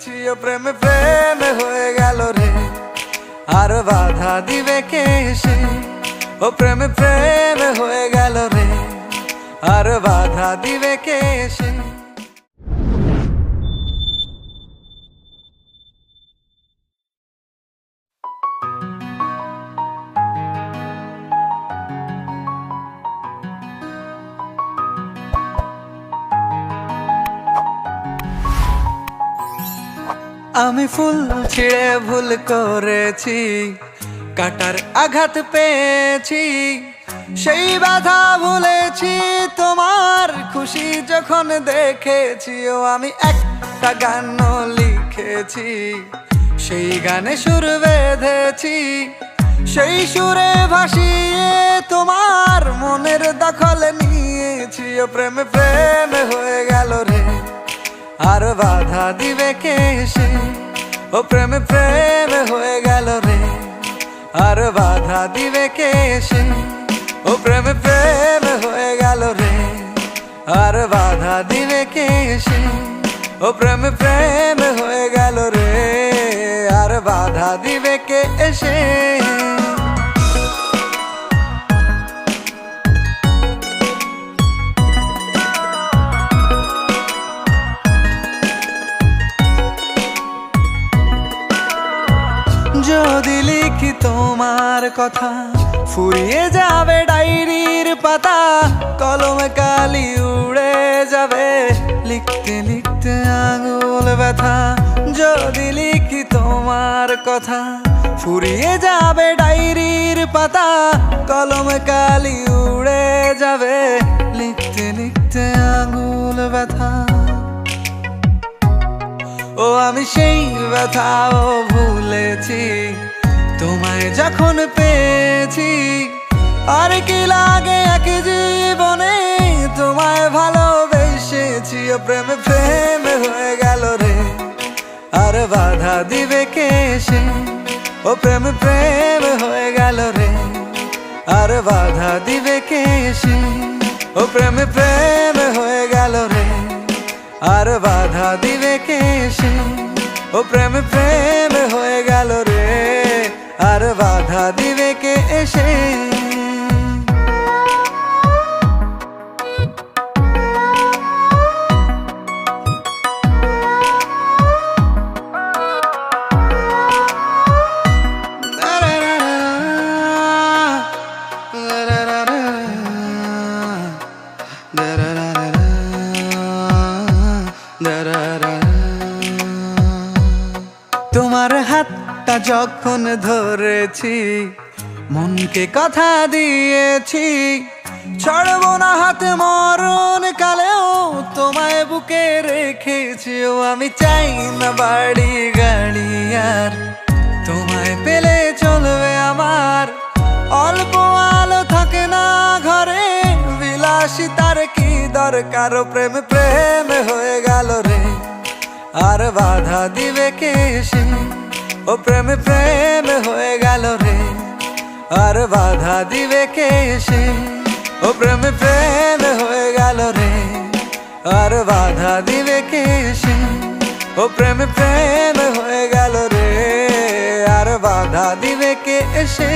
ছি ও প্রেম প্রেম হয়ে গেল রে, আর বাধা দিবে কে এসে? ও প্রেম প্রেম হয়ে গেল রে, আর বাধা দিবে কে এসে? আমি ফুল ছিঁড়ে ভুল করেছি, কাটার আঘাত পেয়েছি, সেই বাধা ভুলেছি তোমার খুশি যখন দেখেছি। ও আমি একটা গান লিখেছি, সেই গানে সুর বেঁধেছি, সেই সুরে ভাসিয়ে তোমার মনের দখল নিয়েছি। ও প্রেম প্রেম হয়ে গেল রে, আর বাধা দিবে কে এসে? ও প্রেম প্রেম হয়ে গেল রে, আর বাধা দিবে কে এসে? ও প্রেম প্রেম হয়ে গেল রে, আর বাধা দিবে কে এসে? ও প্রেম প্রেম হয়ে গেল রে, আর বাধা দিবে কে এসে? যদি লিখি তোমার কথা, ফুরিয়ে যাবে ডায়েরির পাতা, কলমে কালি উড়ে যাবে, লিখতে লিখতে আঙুল ব্যথা। যদি লিখি তোমার কথা, ফুরিয়ে যাবে ডায়েরির পাতা, কলমে কালি উড়ে যাবে, লিখতে লিখতে আঙুল ব্যথা। ও আমি সেই ব্যথাও ভুলেছি, তোমায় যখন পেয়েছি। আর কি লাগে এক জীবনে, তোমায় ভালোবেসেছি। ও প্রেম প্রেম হয়ে গেল রে, আর বাধা দিবে কে এসে? ও প্রেম প্রেম হয়ে গেল রে, আর বাধা দিবে কে এসে? ও প্রেম প্রেম হয়ে গেল রে, আর বাধা দিবে কে এসে? ও প্রেম প্রেম হয়ে গেল রে, আর বাধা দিবে কে এসে? তোমার হাতটা যখন ধরেছি, মনকে কথা দিয়েছি, ছাড়বো না হাতে মরণ কালেও, তোমায় বুকে রেখেছি। ও আমি চাই না বাড়ি গাড়ি আর, তোমায় পেলে চলবে আমার। অল্প আলো থাকে না ঘরে, বিলাসিতার কি দরকার? ও প্রেম প্রেম হয়ে গেল রে, আর বাধা দিবে কে এসে? ও প্রেম প্রেম হয়ে গেল রে, আর বাধা দিবে কে এসে? ও প্রেম প্রেম হয়ে গেল রে, আর বাধা দিবে কে এসে? ও প্রেম প্রেম হয়ে গেল রে, আর বাধা দিবে কে এসে?